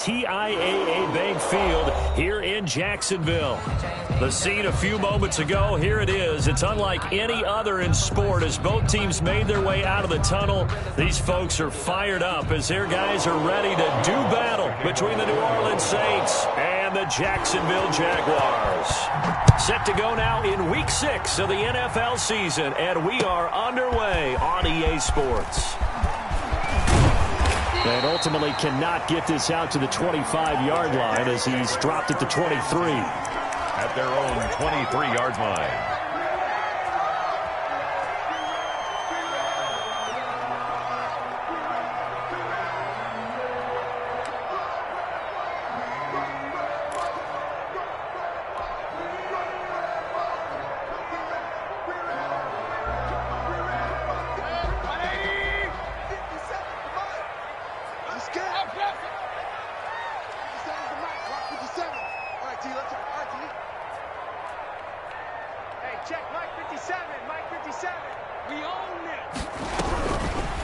TIAA Bank Field here in Jacksonville. The scene a few moments ago, here it is. It's unlike any other in sport as both teams made their way out of the tunnel. These folks are fired up as their guys are ready to do battle between the New Orleans Saints and the Jacksonville Jaguars. Set to go now in Week 6 of the NFL season, and we are underway on EA Sports. And ultimately cannot get this out to the 25-yard line as he's dropped at the 23. At their own 23-yard line.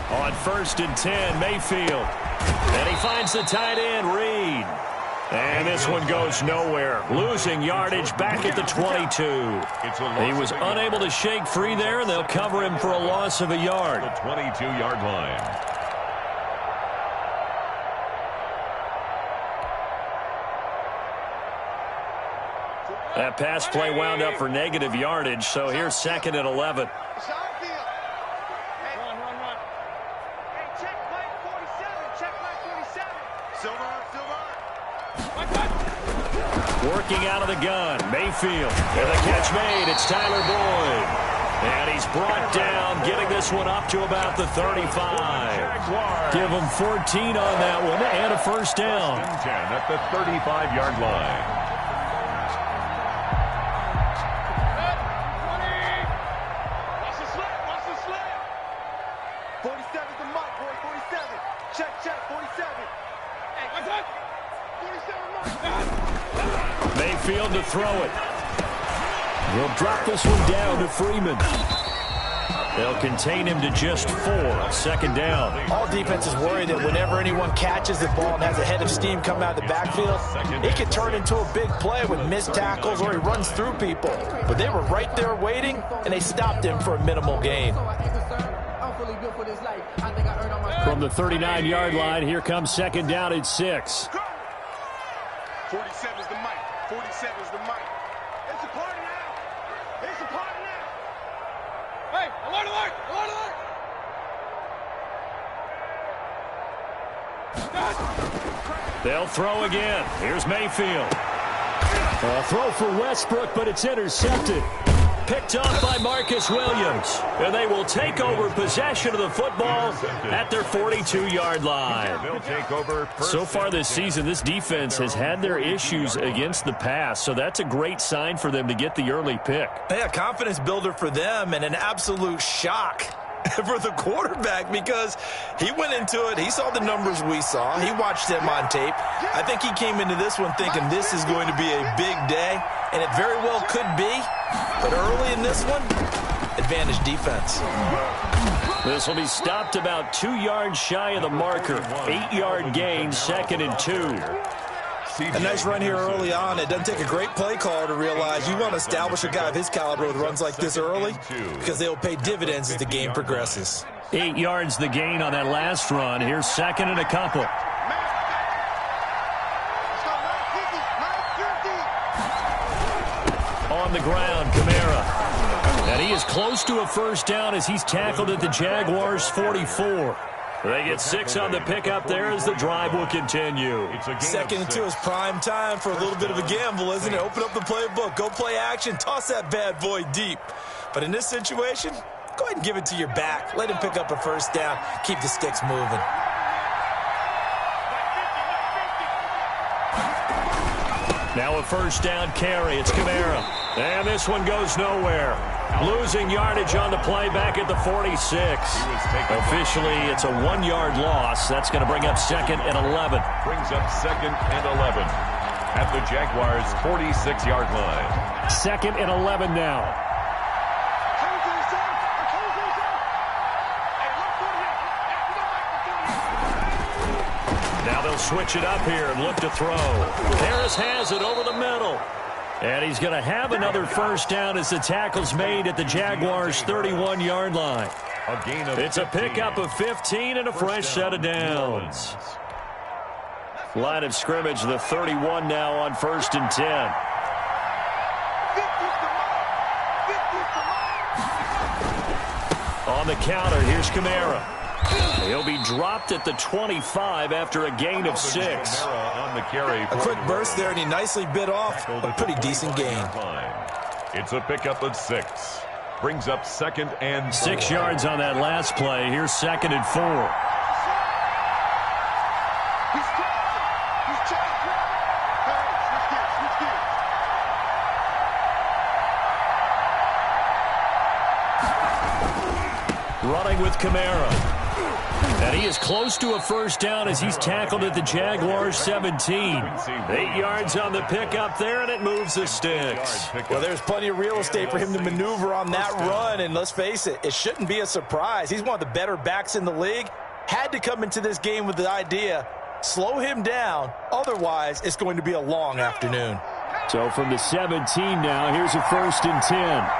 On 1st and 10, Mayfield. And he finds the tight end, Reed. And this one goes nowhere. Losing yardage back at the 22. He was unable to shake free there, and they'll cover him for a loss of a yard. The 22-yard line. That pass play wound up for negative yardage, so here's 2nd and 11. Working out of the gun, Mayfield. And the catch made, it's Tyler Boyd. And he's brought down, getting this one up to about the 35. Give him 14 on that one and a first down. 10 at the 35-yard line. Mayfield to throw it. He'll drop this one down to Freeman. They'll contain him to just 4. 2nd down. All defenses worry that whenever anyone catches the ball and has a head of steam come out of the backfield, it can turn into a big play with missed tackles or he runs through people. But they were right there waiting, and they stopped him for a minimal gain. From the 39-yard line, here comes 2nd down at 6. 47 is the mic. 47 is the mic. It's a party now. It's a party now. Hey, alert, alert, alert, alert. They'll throw again. Here's Mayfield. A throw for Westbrook, but it's intercepted. Picked up by Marcus Williams. And they will take over possession of the football at their 42-yard line. So far this season, this defense has had their issues against the pass, so that's a great sign for them to get the early pick. Yeah, confidence builder for them and an absolute shock for the quarterback because he went into it. He saw the numbers we saw. He watched them on tape. I think he came into this one thinking this is going to be a big day, and it very well could be. But early in this one, advantage defense. This will be stopped about 2 yards shy of the marker. 8-yard gain, 2nd and 2. A nice run here early on. It doesn't take a great play caller to realize you want to establish a guy of his caliber with runs like this early because they will pay dividends as the game progresses. 8 yards the gain on that last run. Here's 2nd and a couple. On the ground, Kamara. And he is close to a first down as he's tackled at the Jaguars' 44. They get 6 on the pickup there as the drive will continue. 2nd and 2 is prime time for a little bit of a gamble, isn't it? Open up the playbook, go play action, toss that bad boy deep. But in this situation, go ahead and give it to your back. Let him pick up a first down. Keep the sticks moving. Now a first down carry. It's Kamara. And this one goes nowhere. Losing yardage on the play back at the 46. Officially, it's a 1-yard loss. That's going to bring up 2nd and 11. Brings up 2nd and 11 at the Jaguars' 46-yard line. 2nd and 11 now. Now they'll He'll switch it up here and look to throw. Harris has it over the middle. And he's going to have another first down as the tackle's made at the Jaguars' 31-yard line. It's a pickup of 15 and a fresh set of downs. Line of scrimmage, the 31 now on 1st and 10. On the counter, here's Kamara. He'll be dropped at the 25 after a gain of 6. A quick burst there, and he nicely bit off a pretty decent gain. It's a pickup of 6. Brings up 2nd and 4. 6 yards on that last play. Here's 2nd and 4. Running with Kamara. And he is close to a first down as he's tackled at the Jaguars' 17. 8 yards on the pickup there, and it moves the sticks. Well, there's plenty of real estate for him to maneuver on that run, and let's face it, it shouldn't be a surprise. He's one of the better backs in the league. Had to come into this game with the idea, slow him down, otherwise it's going to be a long afternoon. So from the 17 now, here's a 1st and 10.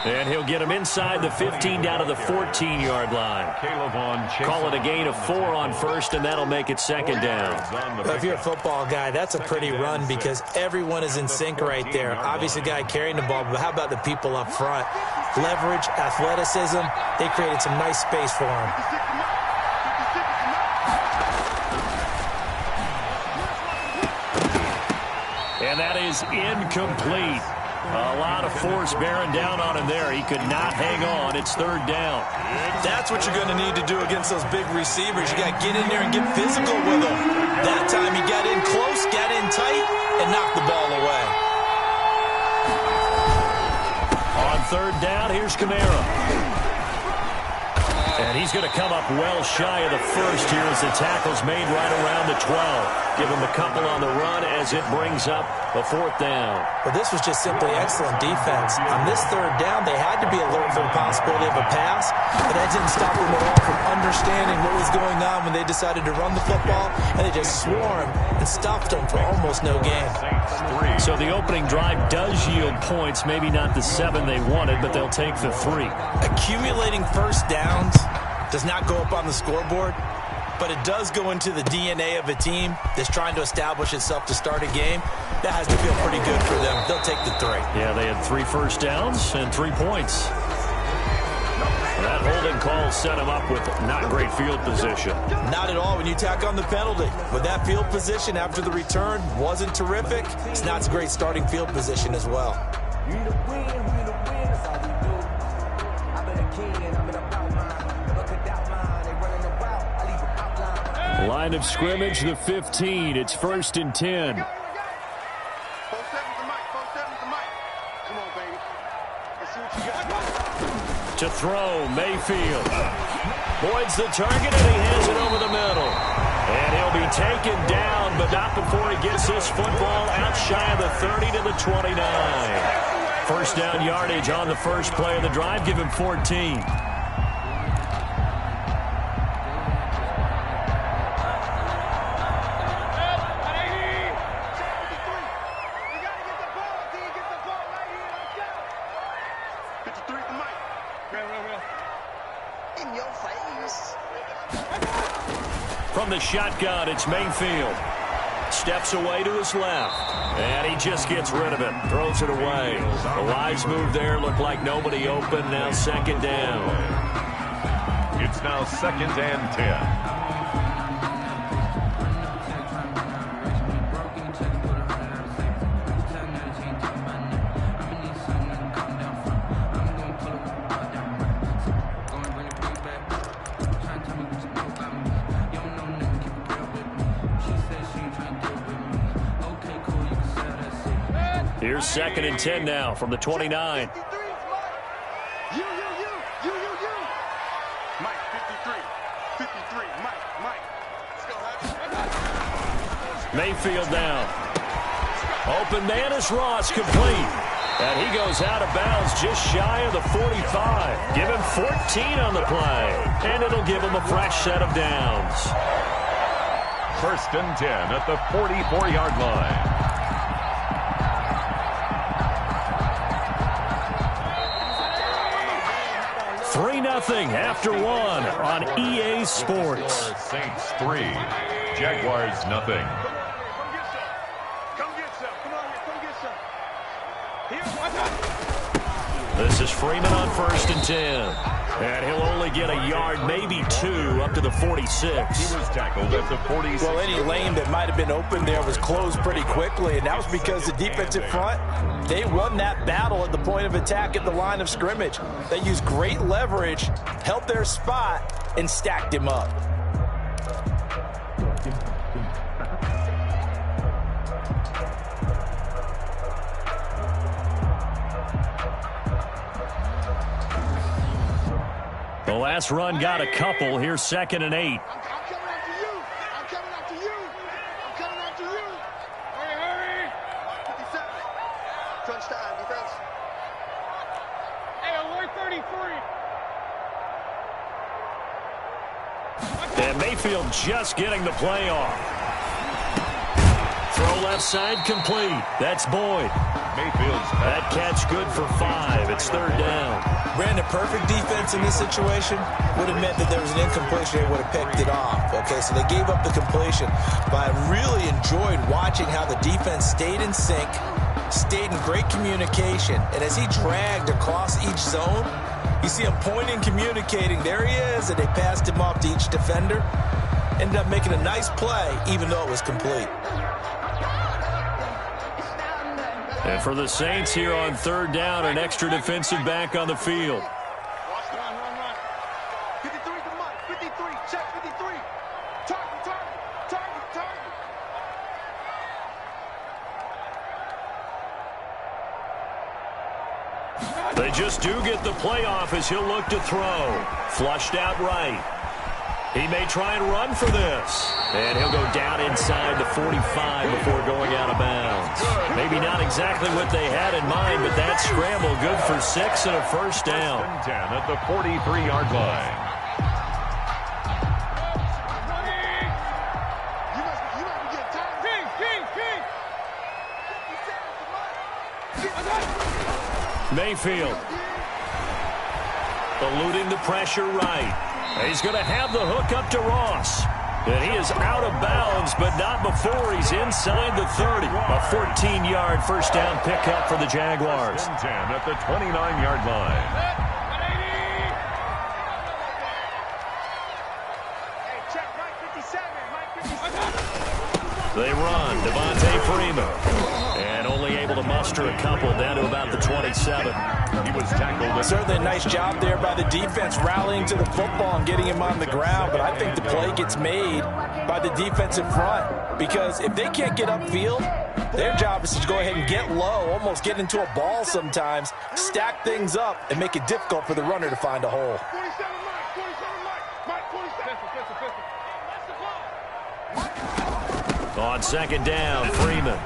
And he'll get him inside the 15 down to the 14-yard line. Call it a gain of 4 on 1st, and that'll make it 2nd down. Well, if you're a football guy, that's a pretty run because everyone is in sync right there. Obviously, the guy carrying the ball, but how about the people up front? Leverage, athleticism, they created some nice space for him. And that is incomplete. A lot of force bearing down on him there. He could not hang on. It's 3rd down. That's what you're going to need to do against those big receivers. You got to get in there and get physical with them. That time he got in close, got in tight, and knocked the ball away. On 3rd down, here's Kamara. And he's going to come up well shy of the first here as the tackle's made right around the 12. Give him a couple on the run as it brings up the 4th down. Well, this was just simply excellent defense. On this 3rd down, they had to be alert for the possibility of a pass, but that didn't stop them at all from understanding what was going on when they decided to run the football, and they just swarmed and stuffed them for almost no gain. So the opening drive does yield points, maybe not the 7 they wanted, but they'll take the 3. Accumulating first downs does not go up on the scoreboard, but it does go into the DNA of a team that's trying to establish itself to start a game. That has to feel pretty good for them. They'll take the 3. Yeah, they had 3 first downs and 3 points. That holding call set him up with not great field position. Not at all when you tack on the penalty. With that field position after the return wasn't terrific, it's not a great starting field position as well. Line of scrimmage, the 15. It's 1st and 10. Come on, baby. Let's see what you got. To throw, Mayfield. Boyd's the target, and he hands it over the middle. And he'll be taken down, but not before he gets this football out shy of the 30 to the 29. First down yardage on the first play of the drive. Give him 14. From the shotgun, it's Mayfield. Steps away to his left. And he just gets rid of it. Throws it away. A wise move there. Looked like nobody open. Now 2nd down. It's now 2nd and 10. Here's 2nd and 10 now from the 29. You. Mike, 53, Mike. Let's go, Mayfield down. Open man is Ross, complete. And he goes out of bounds just shy of the 45. Give him 14 on the play. And it'll give him a fresh set of downs. 1st and 10 at the 44-yard line. Three 0 after one on EA Sports. Saints 3, Jaguars 0. Come get some. Come on here. Come get some. Here, watch out. This is Freeman on 1st and 10. And he'll only get a yard, maybe 2, up to the 46. He was tackled at the 46. Well, any lane that might have been open there was closed pretty quickly, and that was because the defensive front, they won that battle at the point of attack at the line of scrimmage. They used great leverage, held their spot, and stacked him up. The last run got a couple. Here's 2nd and 8. I'm coming after you. I'm coming after you. I'm coming after you. Hurry, hurry. 57. Crunch time, defense. Hey, alert 33. And Mayfield just getting the play off. Throw left side complete. That's Boyd. Mayfield's That catch good for 5. It's 3rd down. Brandon, perfect defense in this situation would have meant that there was an incompletion. They would have picked it off. Okay, so they gave up the completion. But I really enjoyed watching how the defense stayed in sync, stayed in great communication. And as he dragged across each zone, you see him pointing, communicating. There he is, and they passed him off to each defender. Ended up making a nice play, even though it was complete. And for the Saints here on 3rd down, an extra defensive back on the field. Run. 53 to Mike. 53. Check 53. Target. They just do get the playoff as he'll look to throw. Flushed out right. He may try and run for this. And he'll go down inside the 45 before going out of bounds. Maybe not exactly what they had in mind, but that scramble good for 6 and a 1st down. 10 at the 43-yard line. You must be getting tired. King. Mayfield eluding the pressure right. He's going to have the hook up to Ross. And he is out of bounds, but not before he's inside the 30. A 14-yard 1st down pickup for the Jaguars. 10 at the 29-yard line. Hey, check Mike 57. They run. Devontae Freeman. And only able to muster a couple down to about the 27. He was tackled. Certainly a nice job there by the defense rallying to the football and getting him on the ground, but I think the play gets made by the defensive front because if they can't get upfield, their job is to go ahead and get low, almost get into a ball sometimes, stack things up, and make it difficult for the runner to find a hole. 47 Mike. 47 Mike. 47. That's the ball. On 2nd down, Freeman.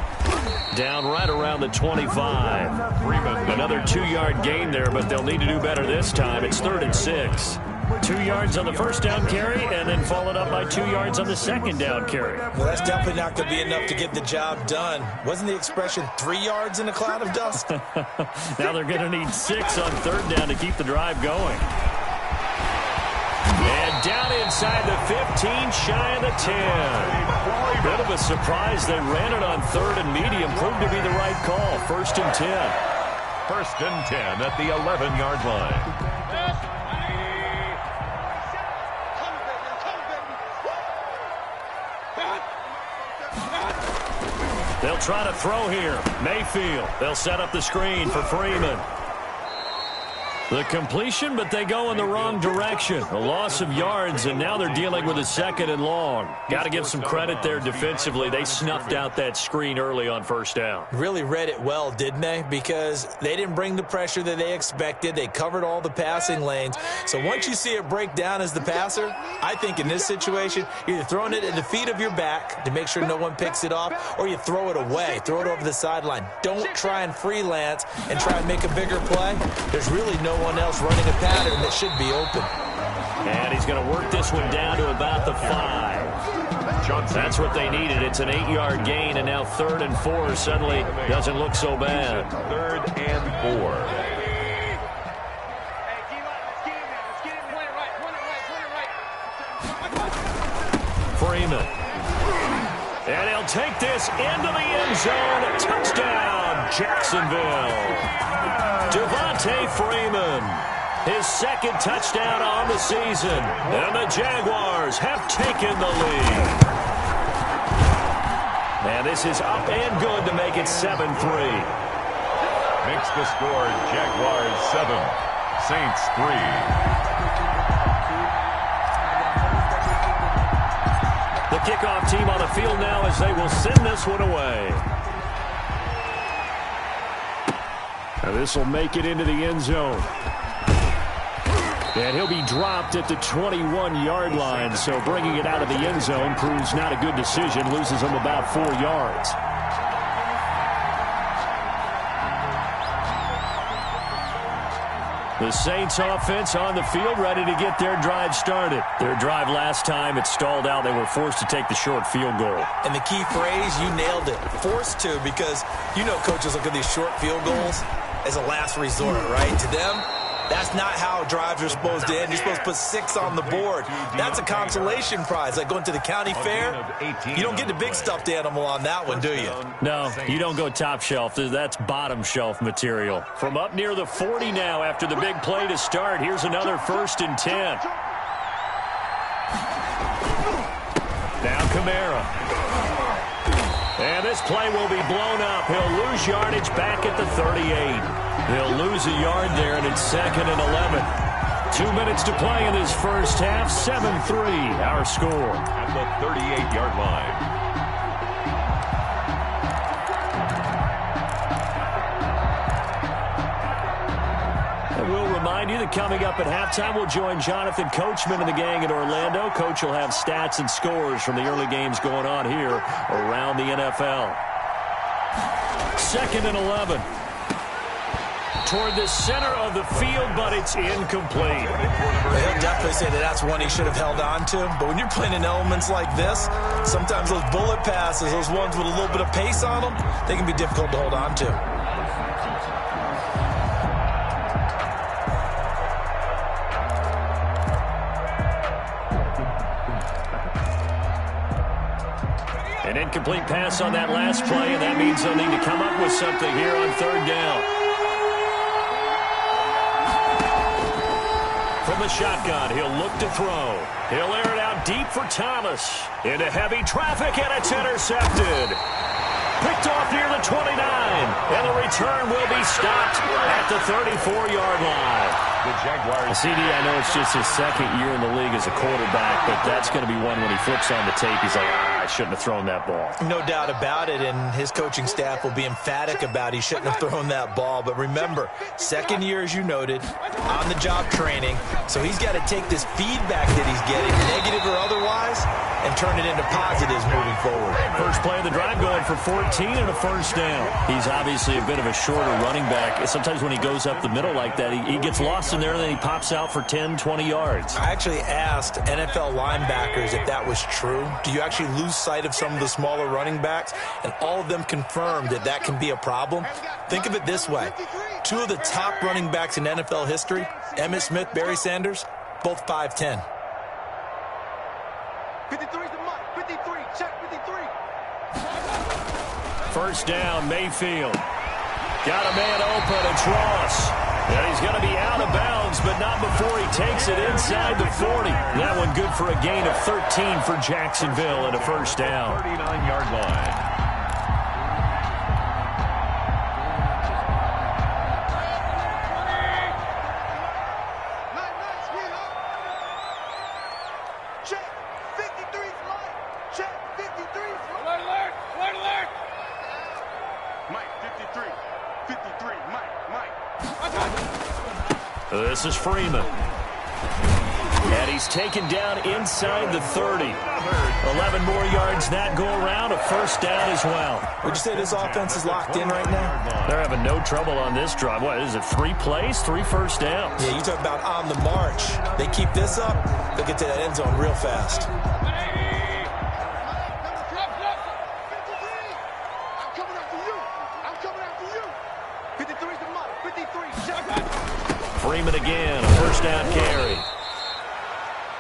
Down right around the 25. Freeman. Another 2-yard gain there, but they'll need to do better this time. It's 3rd and 6. 2 yards on the 1st down carry, and then followed up by 2 yards on the 2nd down carry. Well, that's definitely not going to be enough to get the job done. Wasn't the expression 3 yards in a cloud of dust? Now they're going to need 6 on 3rd down to keep the drive going. And down inside the 15, shy of the 10. Bit of a surprise. They ran it on 3rd and medium. Proved to be the right call. 1st and 10. 1st and 10 at the 11-yard line. They'll try to throw here. Mayfield. They'll set up the screen for Freeman. The completion, but they go in the wrong direction. A loss of yards, and now they're dealing with a 2nd and long. Got to give some credit there defensively. They snuffed out that screen early on 1st down. Really read it well, didn't they? Because they didn't bring the pressure that they expected. They covered all the passing lanes. So once you see it break down as the passer, I think in this situation, you're either throwing it at the feet of your back to make sure no one picks it off, or you throw it away, throw it over the sideline. Don't try and freelance and try and make a bigger play. There's really no one else running a pattern that should be open. And he's going to work this one down to about the 5. That's what they needed. It's an 8-yard gain, and now 3rd and 4 suddenly doesn't look so bad. 3rd and 4. Freeman. And he'll take this into the end zone. Touchdown, Jacksonville. Devontae Freeman, his 2nd touchdown on the season. And the Jaguars have taken the lead. And this is up and good to make it 7-3. Makes the score Jaguars 7, Saints 3. The kickoff team on the field now as they will send this one away. And this will make it into the end zone. And he'll be dropped at the 21-yard line, so bringing it out of the end zone proves not a good decision. Loses him about 4 yards. The Saints offense on the field ready to get their drive started. Their drive last time, it stalled out. They were forced to take the short field goal. And the key phrase, you nailed it. Forced to, because you know coaches look at these short field goals as a last resort, right? To them, that's not how drives are supposed to end. You're supposed to put 6 on the board. That's a consolation prize, like going to the county fair. You don't get the big stuffed animal on that one, do you? No, you don't go top shelf. That's bottom shelf material. From up near the 40 now after the big play to start. Here's another 1st and 10. Now Kamara. And this play will be blown up. He'll lose yardage back at the 38. He'll lose a yard there, and it's 2nd and 11. 2 minutes to play in this first half. 7-3, our score. At the 38-yard line. And we'll remind you that coming up at halftime, we'll join Jonathan Coachman and the gang in Orlando. Coach will have stats and scores from the early games going on here around the NFL. 2nd and 11. Toward the center of the field, but it's incomplete. He'll definitely say that that's one he should have held on to. But when you're playing in elements like this, sometimes those bullet passes, those ones with a little bit of pace on them, they can be difficult to hold on to. An incomplete pass on that last play, and that means they'll need to come up with something here on 3rd down. From the shotgun, he'll look to throw. He'll air it out deep for Thomas. Into heavy traffic, and it's intercepted. Picked off near the 29, and the return will be stopped at the 34-yard line. The Jaguars. CD, I know it's just his 2nd year in the league as a quarterback, but that's going to be one when he flips on the tape, he's like, I shouldn't have thrown that ball. No doubt about it, and his coaching staff will be emphatic about he shouldn't have thrown that ball. But remember, 2nd year, as you noted, on-the-job training, so he's got to take this feedback that he's getting, negative or otherwise, and turn it into positives moving forward. First play of the drive going for 14 and a 1st down. He's obviously a bit of a shorter running back. Sometimes when he goes up the middle like that, he gets lost in there, and then he pops out for 10, 20 yards. I actually asked NFL linebackers if that was true. Do you actually lose sight of some of the smaller running backs? And all of them confirmed that that can be a problem. Think of it this way. 2 of the top running backs in NFL history, Emmitt Smith, Barry Sanders, both 5'10". 53 to Mike. 53. Check 53. 1st down, Mayfield. Got a man open, it's Ross. And he's going to be out of bounds, but not before he takes it inside the 40. That one good for a gain of 13 for Jacksonville and a 1st down. 39-yard line. This is Freeman. And he's taken down inside the 30. 11 more yards that go around, a first down as well. Would you say this offense is locked in right now? They're having no trouble on this drive. What is it, 3 plays, 3 first downs? Yeah, you talk about on the march. They keep this up, they'll get to that end zone real fast. Freeman again, a first down carry.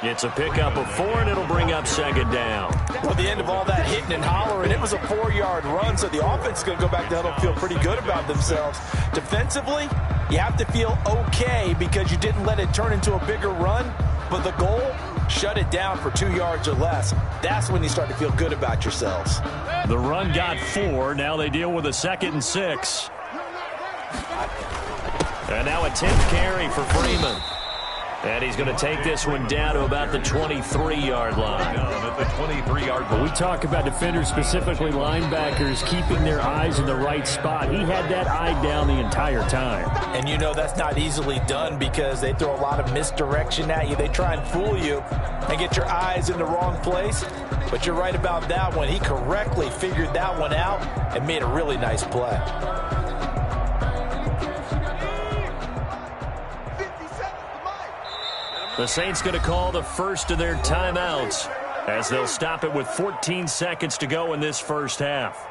It's a pickup of 4, and it'll bring up second down. Well, at the end of all that hitting and hollering, it was a 4-yard run, so the offense is going to go back to huddle and feel pretty good about themselves. Defensively, you have to feel okay because you didn't let it turn into a bigger run, but the goal, shut it down for 2 yards or less. That's when you start to feel good about yourselves. The run got 4. Now they deal with a 2nd and 6. And now a 10th carry for Freeman. And he's going to take this one down to about the 23-yard line. At the 23-yard line. We talk about defenders, specifically linebackers, keeping their eyes in the right spot. He had that eye down the entire time. And you know that's not easily done because they throw a lot of misdirection at you. They try and fool you and get your eyes in the wrong place. But you're right about that one. He correctly figured that one out and made a really nice play. The Saints going to call the first of their timeouts as they'll stop it with 14 seconds to go in this first half.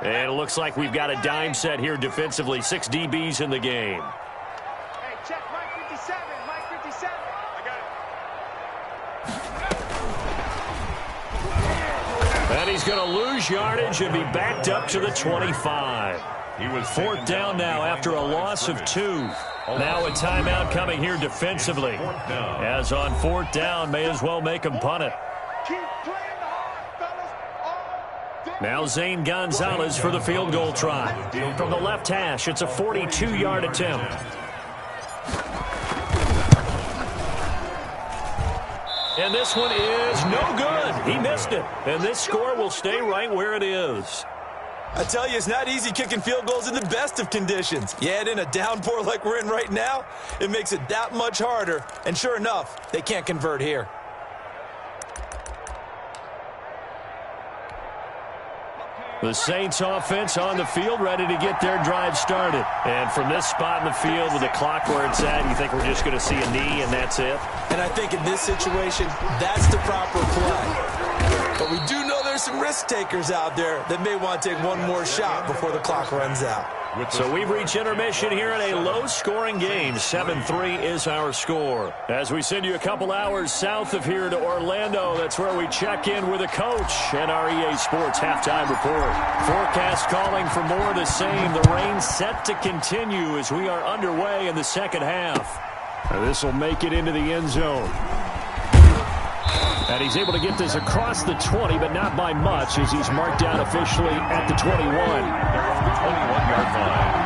And it looks like we've got a dime set here defensively. 6 DBs in the game. Hey, check Mike 57. Mike 57. I got it. And he's going to lose yardage and be backed up to the 25. He was 4th down now after a loss of 2. Now a timeout coming here defensively. As on 4th down, may as well make him punt it. Keep playing hard, fellas. All day. Now Zane Gonzalez for the field goal try. From the left hash, it's a 42-yard attempt. And this one is no good. He missed it. And this score will stay right where it is. I tell you, it's not easy kicking field goals in the best of conditions. You add in a downpour like we're in right now, it makes it that much harder. And sure enough, they can't convert here. The Saints offense on the field, ready to get their drive started. And from this spot in the field with the clock where it's at, you think we're just going to see a knee and that's it? And I think in this situation, that's the proper play. But we do know there's some risk takers out there that may want to take one more shot before the clock runs out. So we've reached intermission here in a low-scoring game. 7-3 is our score. As we send you a couple hours south of here to Orlando, that's where we check in with a coach and our EA Sports halftime report. Forecast calling for more of the same. The rain set to continue as we are underway in the second half. This will make it into the end zone. And he's able to get this across the 20, but not by much as he's marked down officially at the 21. 21-yard line.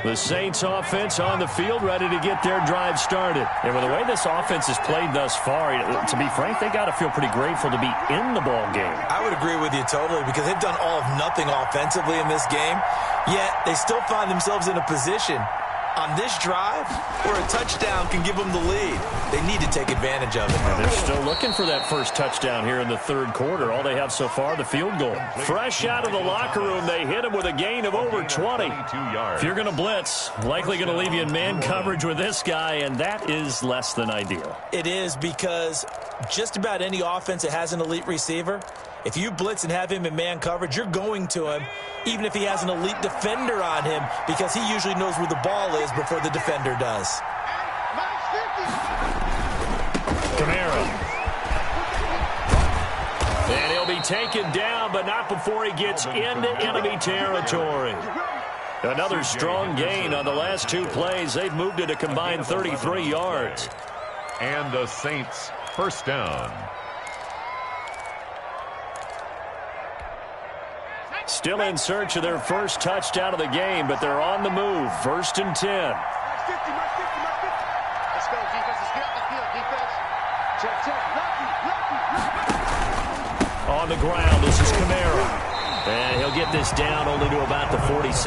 The Saints offense on the field, ready to get their drive started. And with the way this offense has played thus far, to be frank, they got to feel pretty grateful to be in the ball game. I would agree with you totally because they've done all of nothing offensively in this game, yet they still find themselves in a position on this drive where a touchdown can give them the lead. They need to take advantage of it. And they're still looking for that first touchdown here in the third quarter. All they have so far, the field goal. Fresh out of the locker room, they hit him with a gain of over 20. If you're going to blitz, likely going to leave you in man coverage with this guy, and that is less than ideal. It is because just about any offense that has an elite receiver, if you blitz and have him in man coverage, you're going to him, even if he has an elite defender on him, because he usually knows where the ball is before the defender does. Kamara. And he'll be taken down, but not before he gets into enemy territory. Another strong gain on the last 2 plays. They've moved it a combined 33 yards. And the Saints first down. Still in search of their first touchdown of the game, but they're on the move. 1st and 10. Let's go, defense. Let's get out the field, defense. Check. Lucky. On the ground, this is Kamara. And he'll get this down only to about the 46.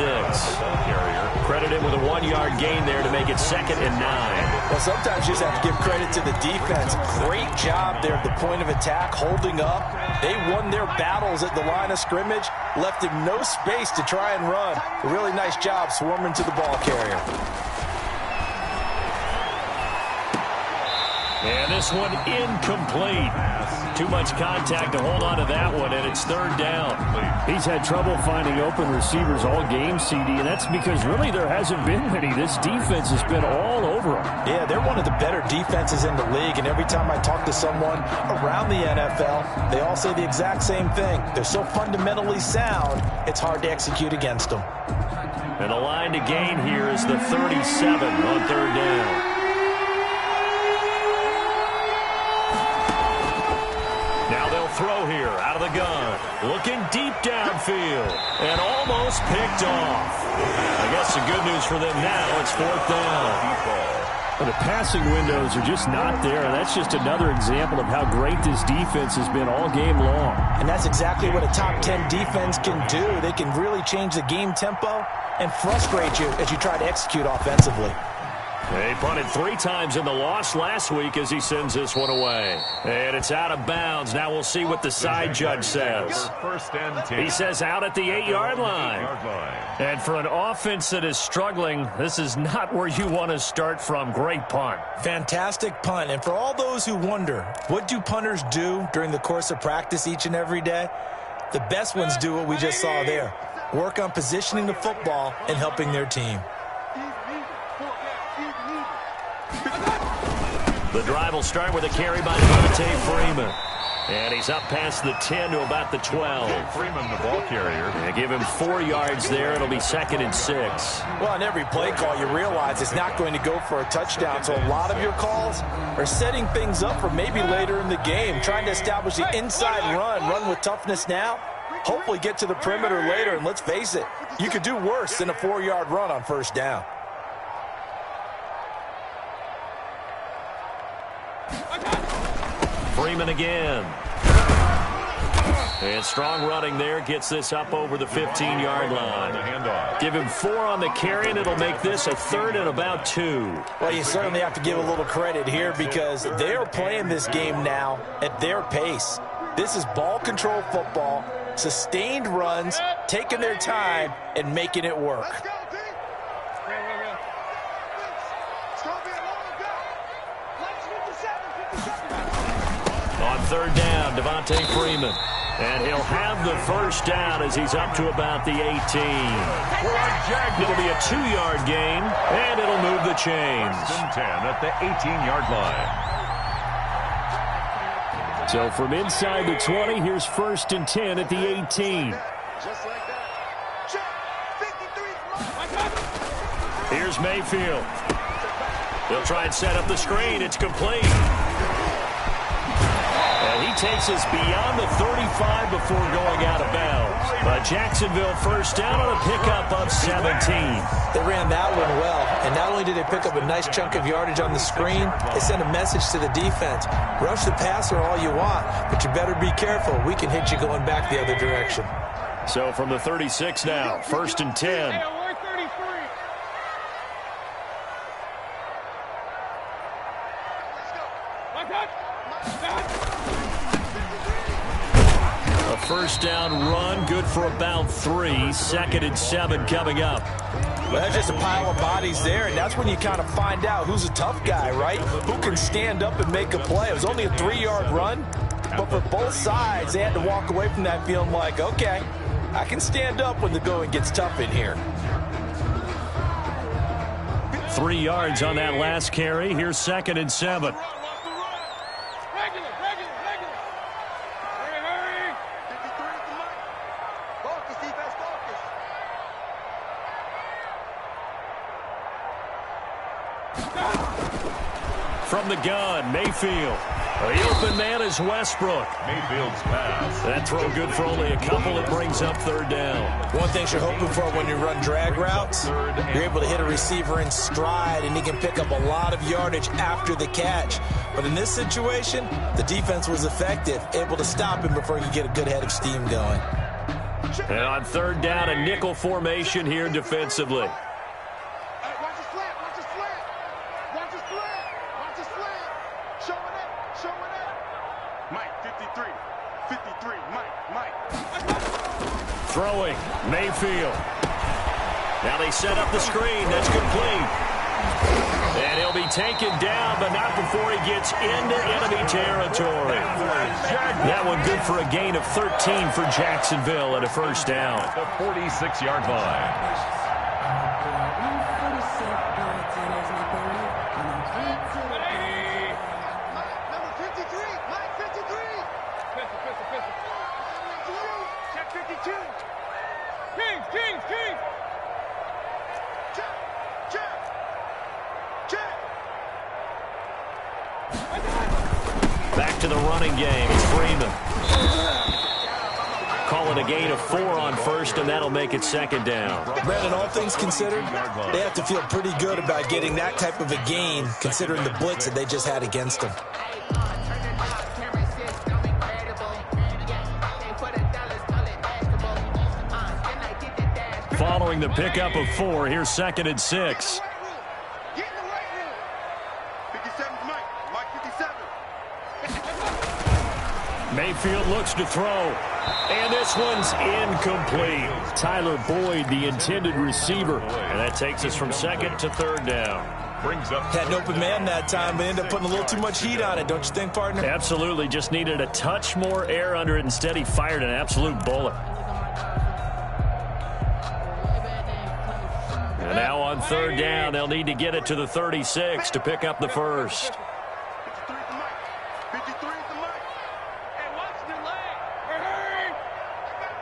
Credit him with a 1-yard gain there to make it 2nd and 9. Well, sometimes you just have to give credit to the defense. Great job there at the point of attack, holding up. They won their battles at the line of scrimmage, left him no space to try and run. A really nice job swarming to the ball carrier. And this one incomplete. Too much contact to hold on to that one, and it's 3rd down. He's had trouble finding open receivers all game, CD, and that's because really there hasn't been many. This defense has been all over him. Yeah, they're one of the better defenses in the league, and every time I talk to someone around the NFL, they all say the exact same thing. They're so fundamentally sound, it's hard to execute against them. And the line to gain here is the 37 on 3rd down. Throw here out of the gun, looking deep downfield, and almost picked off. I guess the good news for them now, it's 4th down. Well, the passing windows are just not there. That's just another example of how great this defense has been all game long. And that's exactly what a top 10 defense can do. They can really change the game tempo and frustrate you as you try to execute offensively. They punted 3 times in the loss last week as he sends this one away. And it's out of bounds. Now we'll see what the side judge says. He says out at the 8-yard line. And for an offense that is struggling, this is not where you want to start from. Great punt. Fantastic punt. And for all those who wonder, what do punters do during the course of practice each and every day? The best ones do what we just saw there. Work on positioning the football and helping their team. The drive will start with a carry by Devontae Freeman. And he's up past the 10 to about the 12. Freeman, the ball carrier. And give him 4 yards there. It'll be 2nd and 6. Well, on every play call, you realize it's not going to go for a touchdown. So a lot of your calls are setting things up for maybe later in the game, trying to establish the inside run with toughness now. Hopefully get to the perimeter later. And let's face it, you could do worse than a 4-yard run on 1st down. Freeman again. And strong running there gets this up over the 15-yard line. Give him 4 on the carry, and it'll make this a 3rd and about 2. Well, you certainly have to give a little credit here because they are playing this game now at their pace. This is ball control football, sustained runs, taking their time, and making it work. On 3rd down, Devontae Freeman. And he'll have the first down as he's up to about the 18. It'll be a 2-yard gain, and it'll move the chains. 10 at the 18-yard line. So from inside the 20, here's 1st and 10 at the 18. Just like that. Check. 53. Here's Mayfield. They'll try and set up the screen. It's complete. And he takes us beyond the 35 before going out of bounds. But Jacksonville first down on a pickup of 17. They ran that one well, and not only did they pick up a nice chunk of yardage on the screen, they sent a message to the defense. Rush the passer all you want, but you better be careful. We can hit you going back the other direction. So from the 36 now, 1st and 10. A first down run, good for about 3. 2nd and 7 coming up. Well, that's just a pile of bodies there, and that's when you kind of find out who's a tough guy, right? Who can stand up and make a play. It was only a 3-yard run, but for both sides, they had to walk away from that feeling like, okay, I can stand up when the going gets tough in here. 3 yards on that last carry. Here's 2nd and 7. From the gun, Mayfield. The open man is Westbrook. Mayfield's pass. That throw good for only a couple. It brings up third down. One thing you're hoping for when you run drag routes, you're able to hit a receiver in stride, and he can pick up a lot of yardage after the catch. But in this situation, the defense was effective, able to stop him before he could get a good head of steam going. And on third down, a nickel formation here defensively. Watch his flat, watch his flat. Watch his flat, watch his flat. Showing up, showing up. Mike, 53, 53, Mike. Throwing, Mayfield. Now they set up the screen. That's complete. And he'll be taken down, but not before he gets into enemy territory. That one good for a gain of 13 for Jacksonville and a first down. At the 46-yard line. Number 53, Mike 53. Check 52. Kings. Check. Back to the running game. It's Freeman. Call it a gain of 4 on first, and that'll make it second down. Brandon, all things considered, they have to feel pretty good about getting that type of a gain, considering the blitz that they just had against them. Following the pickup of 4, here's second and 6. Get in the right room. 57's Mike 57. Mayfield looks to throw, and this one's incomplete. Tyler Boyd, the intended receiver, and that takes us from second to third down. Brings up Had an open man that time, but ended up putting a little too much heat on it, don't you think, partner? Absolutely, just needed a touch more air under it. Instead, he fired an absolute bullet. And now on third down, they'll need to get it to the 36 to pick up the first. 53's the Mike. 53's the Mike. Hey, watch the leg. Hey.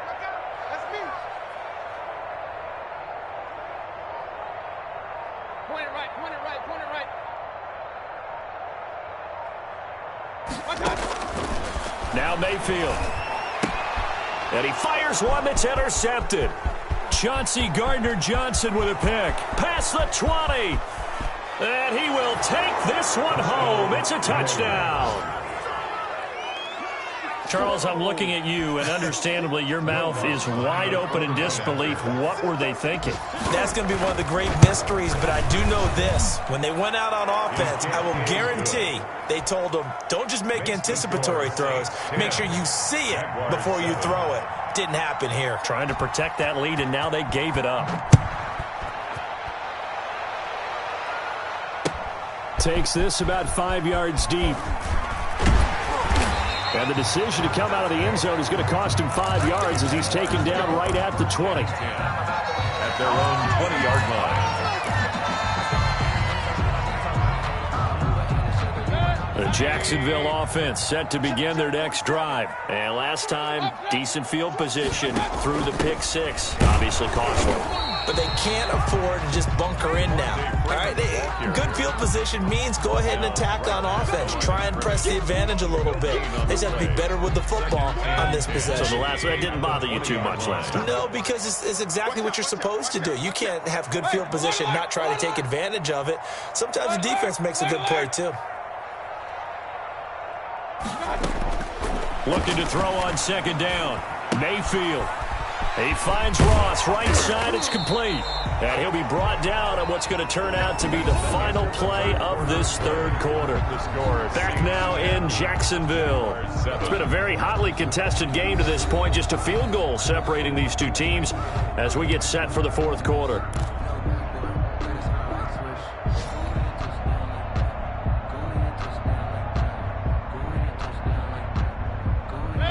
I got it. That's me. Point it right. Now Mayfield. And he fires one that's intercepted. Chauncey Gardner-Johnson with a pick. Past the 20. And he will take this one home. It's a touchdown. Charles, I'm looking at you, and understandably, your mouth is wide open in disbelief. What were they thinking? That's going to be one of the great mysteries, but I do know this. When they went out on offense, I will guarantee they told them, don't just make anticipatory throws. Make sure you see it before you throw it. Didn't happen here. Trying to protect that lead, and now they gave it up. Takes this about 5 yards deep. And the decision to come out of the end zone is going to cost him 5 yards as he's taken down right at the 20. at their own 20-yard line. The Jacksonville offense set to begin their next drive. And last time, decent field position through the pick six. Obviously costly. But they can't afford to just bunker in now. All right, good field position means go ahead and attack on offense. Try and press the advantage a little bit. They just have to be better with the football on this possession. So the last one didn't bother you too much last time? No, because it's exactly what you're supposed to do. You can't have good field position, not try to take advantage of it. Sometimes the defense makes a good play, too. Looking to throw on second down. Mayfield. He finds Ross right side. It's complete. And he'll be brought down on what's going to turn out to be the final play of this third quarter. Back now in Jacksonville. It's been a very hotly contested game to this point. Just a field goal separating these two teams as we get set for the fourth quarter.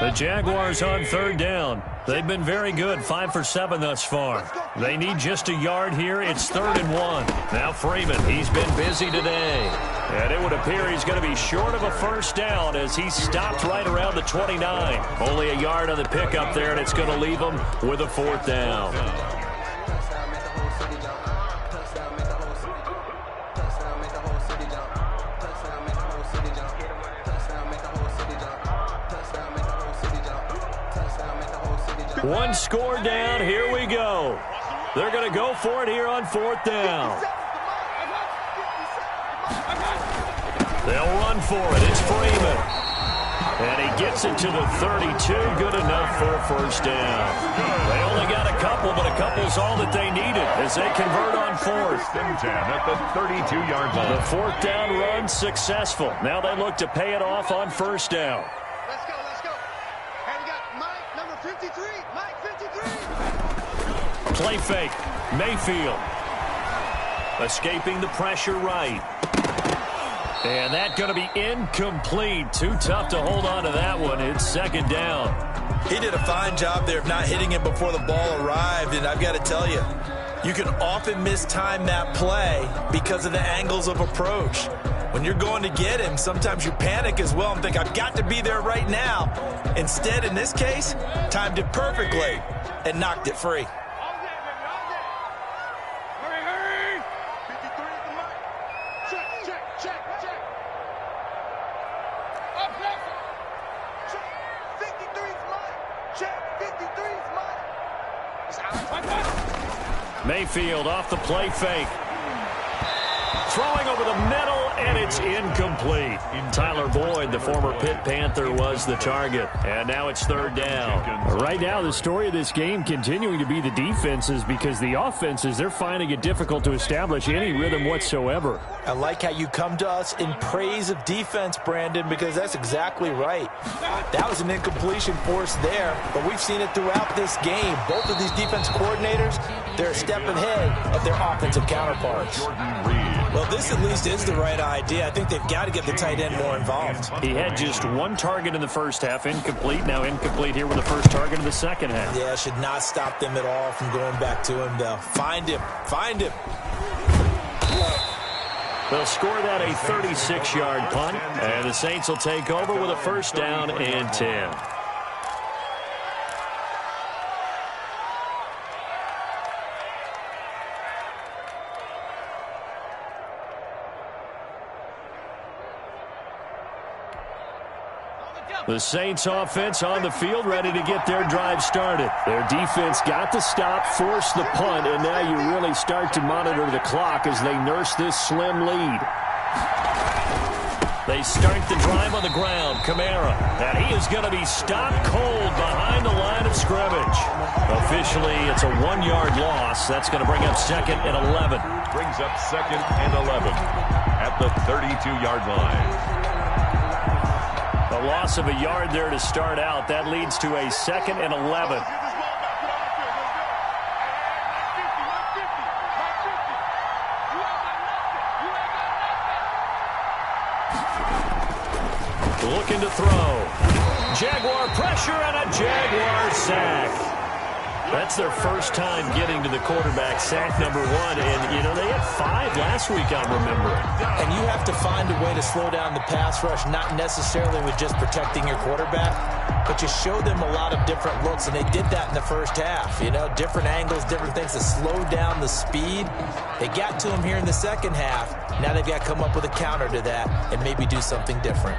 The Jaguars on third down. They've been very good, 5 for 7 thus far. They need just a yard here. It's 3rd and 1. Now Freeman, he's been busy today. And it would appear he's going to be short of a first down as he stopped right around the 29. Only a yard on the pickup there, and it's going to leave him with a 4th down. One score down. Here we go. They're going to go for it here on 4th down. They'll run for it. It's Freeman. And he gets it to the 32. Good enough for a first down. They only got a couple, but a couple's all that they needed as they convert on 4th. 10 at the 32-yard line. The 4th down run successful. Now they look to pay it off on 1st down. Let's go, let's go. And we got Mike, number 53. Mike, 53. Play fake. Mayfield. Escaping the pressure right. And that's going to be incomplete. Too tough to hold on to that one. It's 2nd down. He did a fine job there of not hitting him before the ball arrived, and I've got to tell you, you can often mistime that play because of the angles of approach. When you're going to get him, sometimes you panic as well and think, I've got to be there right now. Instead, in this case, timed it perfectly and knocked it free. Mayfield off the play fake. Throwing over the middle, and it's incomplete. Tyler Boyd, the former Pitt Panther, was the target. And now it's 3rd down. Right now, the story of this game continuing to be the defenses, because the offenses, they're finding it difficult to establish any rhythm whatsoever. I like how you come to us in praise of defense, Brandon, because that's exactly right. That was an incompletion force there, but we've seen it throughout this game. Both of these defense coordinators, they're a step ahead of their offensive counterparts. Well, this at least is the right idea. I think they've got to get the tight end more involved. He had just one target in the first half, incomplete. Now incomplete here with the first target in the second half. Yeah, should not stop them at all from going back to him, though. Find him. Find him. They'll score that a 36-yard punt, and the Saints will take over with a first down and 10. The Saints offense on the field, ready to get their drive started. Their defense got the stop, forced the punt, and now you really start to monitor the clock as they nurse this slim lead. They start the drive on the ground. Kamara, and he is going to be stopped cold behind the line of scrimmage. Officially, it's a 1-yard loss. That's going to bring up 2nd and 11. Brings up 2nd and 11 at the 32-yard line. A loss of a yard there to start out. That leads to a 2nd and 11. Looking to throw. Jaguar pressure and a Jaguar sack. That's their first time getting to the quarterback, sack number 1. And, you know, they had 5 last week, I'm remembering. And you have to find a way to slow down the pass rush, not necessarily with just protecting your quarterback, but you show them a lot of different looks, and they did that in the first half. You know, different angles, different things to slow down the speed. They got to him here in the second half. Now they've got to come up with a counter to that and maybe do something different.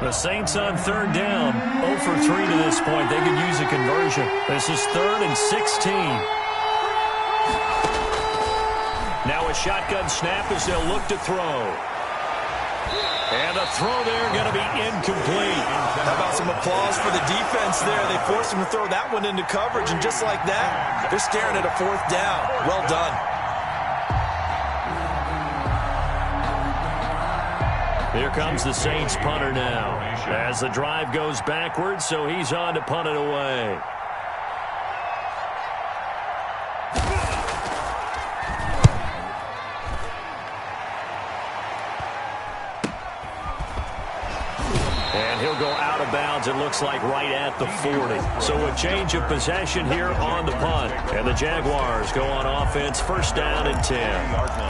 The Saints on 3rd down, 0 for 3 to this point. They could use a conversion. This is 3rd and 16. Now a shotgun snap as they'll look to throw. And a throw there going to be incomplete. How about some applause for the defense there? They forced him to throw that one into coverage, and just like that, they're staring at a 4th down. Well done. Here comes the Saints punter now as the drive goes backwards, so he's on to punt it away. And he'll go out of bounds, it looks like right at the 40. So a change of possession here on the punt. And the Jaguars go on offense, first down and 10.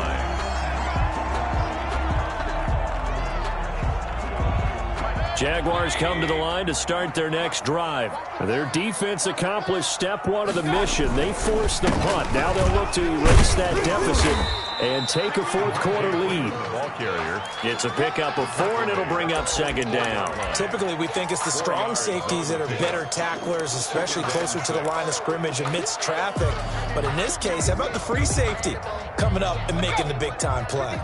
Jaguars come to the line to start their next drive. Their defense accomplished step one of the mission. They forced the punt. Now they'll look to erase that deficit and take a fourth-quarter lead. Ball carrier. It's a pickup of 4, and it'll bring up second down. Typically, we think it's the strong safeties that are better tacklers, especially closer to the line of scrimmage amidst traffic. But in this case, how about the free safety coming up and making the big-time play?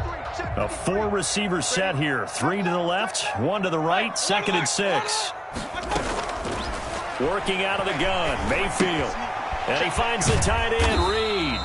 A 4-receiver set here. 3 to the left, 1 to the right, 2nd and 6. Working out of the gun, Mayfield. And he finds the tight end, Reed.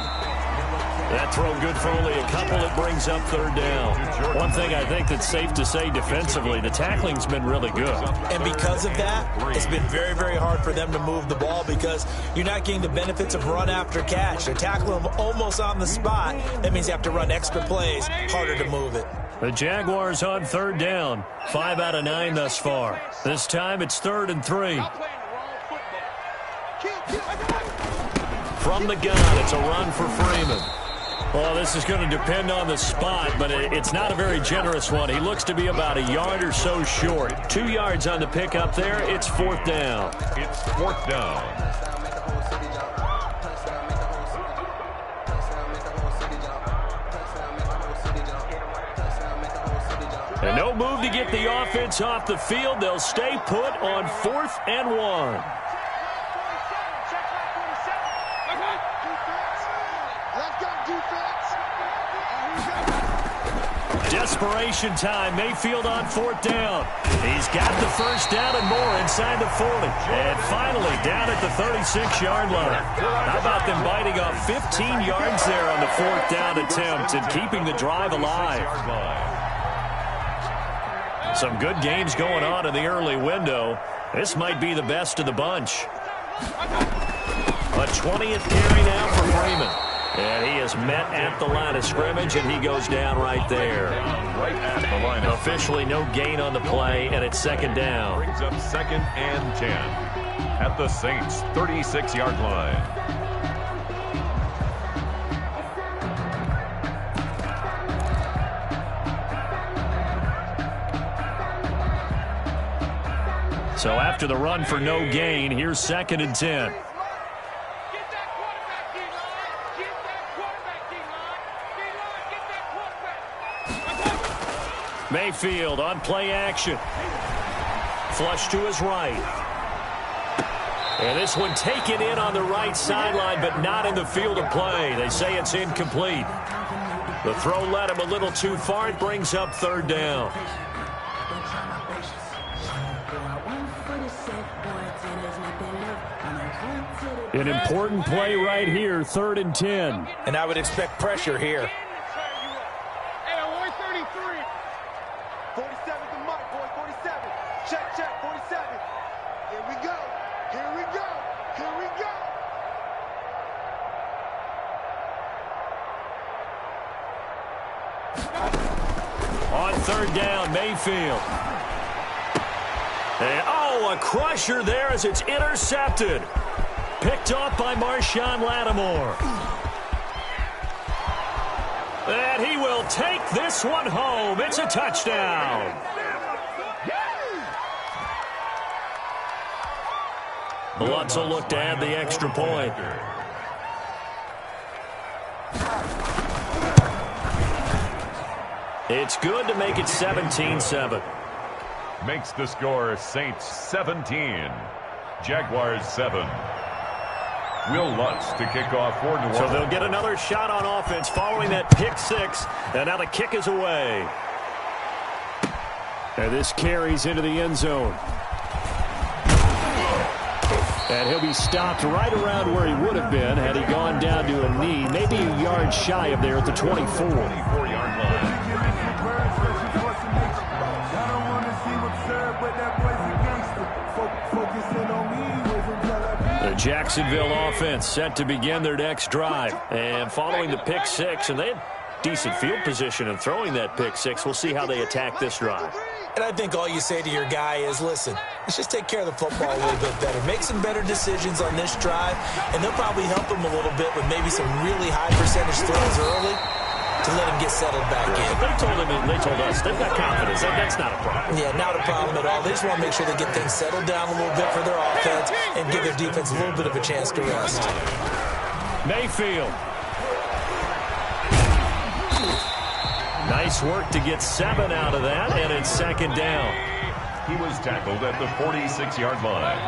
That throw good for only a couple. It brings up 3rd down. One thing I think that's safe to say defensively, the tackling's been really good. And because of that, it's been very, very hard for them to move the ball because you're not getting the benefits of run after catch. They're tackling them almost on the spot. That means you have to run extra plays, harder to move it. The Jaguars on 3rd down. 5 out of 9 thus far. This time it's 3rd and 3. From the gun, it's a run for Freeman. Well, this is going to depend on the spot, but it's not a very generous one. He looks to be about a yard or so short. 2 yards on the pickup there. It's 4th down. It's 4th down. And no move to get the offense off the field. They'll stay put on 4th and 1. Desperation time. Mayfield on 4th down. He's got the 1st down and more inside the 40. And finally down at the 36-yard line. How about them biting off 15 yards there on the 4th down attempt and keeping the drive alive? Some good games going on in the early window. This might be the best of the bunch. A 20th carry now for Freeman. And he is met at the line of scrimmage, and he goes down right there. Right at the line. Officially no gain on the play, and it's 2nd down. Brings up 2nd and 10 at the Saints' 36-yard line. So after the run for no gain, here's 2nd and 10. Mayfield on play action. Flush to his right. And this one taken in on the right sideline, but not in the field of play. They say it's incomplete. The throw led him a little too far. It brings up 3rd down. An important play right here, 3rd and 10. And I would expect pressure here. 47 to Mike, boy, 47. Check, 47. Here we go. Here we go. Here we go. On 3rd down, Mayfield. And, a crusher there as it's intercepted. Picked off by Marshawn Lattimore. And he will take this one home. It's a touchdown. Lutz will look to add the extra point. It's good to make it 17-7. Makes the score Saints 17, Jaguars 7. Will Lutz to kick off 4-1. So they'll get another shot on offense following that pick 6. And now the kick is away. And this carries into the end zone. And he'll be stopped right around where he would have been had he gone down to a knee, maybe a yard shy of there at the 24. 24-yard line. The Jacksonville offense set to begin their next drive. And following the pick 6, and they had decent field position in throwing that pick 6. We'll see how they attack this drive. And I think all you say to your guy is, listen, let's just take care of the football a little bit better. Make some better decisions on this drive, and they'll probably help him a little bit with maybe some really high percentage throws early. to let him get settled back in. They told us they've got confidence. That's not a problem. Yeah, not a problem at all. They just want to make sure they get things settled down a little bit for their offense and give their defense a little bit of a chance to rest. Mayfield. Nice work to get 7 out of that, and it's second down. He was tackled at the 46-yard line.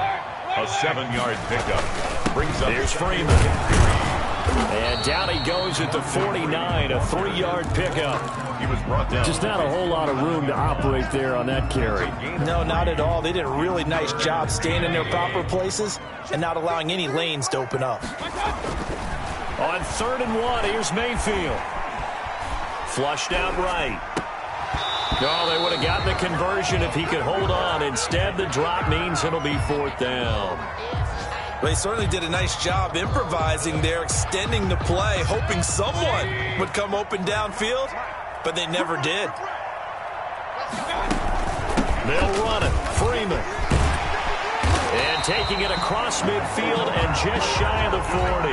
A 7-yard pickup brings up. There's Freeman. And down he goes at the 49, a 3-yard pickup. He was brought down. Just not a whole lot of room to operate there on that carry. No, not at all. They did a really nice job staying in their proper places and not allowing any lanes to open up. On 3rd and 1, here's Mayfield. Flushed out right. No, they would have gotten the conversion if he could hold on. Instead, the drop means it'll be 4th down. They certainly did a nice job improvising there, extending the play, hoping someone would come open downfield, but they never did. They'll run it. Freeman. And taking it across midfield and just shy of the 40.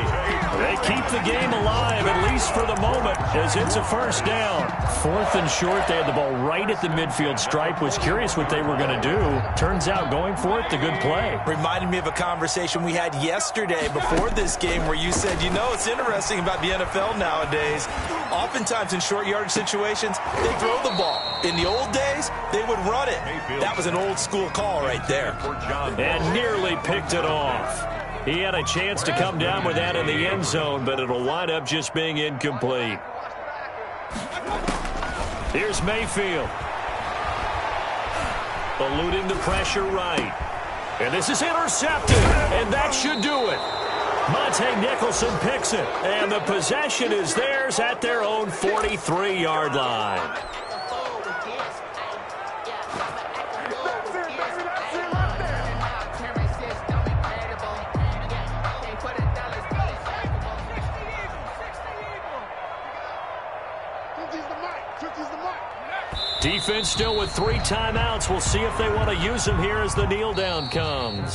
They keep the game alive, at least for the moment, as it's a 1st down. 4th and short, they had the ball right at the midfield stripe. Was curious what they were going to do. Turns out going for it, the good play. Reminded me of a conversation we had yesterday before this game where you said, you know, it's interesting about the NFL nowadays. Oftentimes in short yardage situations, they throw the ball. In the old days, they would run it. That was an old school call right there. And nearly picked it off. He had a chance to come down with that in the end zone, but it'll wind up just being incomplete. Here's Mayfield. Eluding the pressure right. And this is intercepted, and that should do it. Monte Nicholson picks it, and the possession is theirs at their own 43-yard line. Defense still with 3 timeouts. We'll see if they want to use them here as the kneel down comes.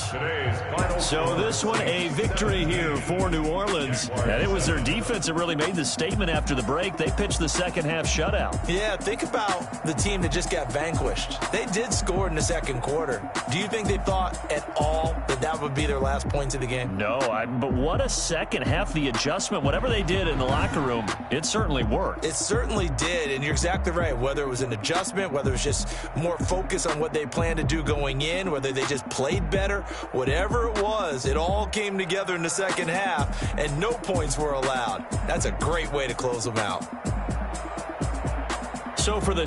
So this one, a victory here for New Orleans. And it was their defense that really made the statement after the break. They pitched the second half shutout. Yeah, think about the team that just got vanquished. They did score in the second quarter. Do you think they thought at all that that would be their last points of the game? No, but what a second half. The adjustment, whatever they did in the locker room, it certainly worked. It certainly did, and you're exactly right. Whether it was an adjustment, whether it was just more focus on what they planned to do going in, whether they just played better, whatever it was, it all came together in the second half, and no points were allowed. That's a great way to close them out. So for the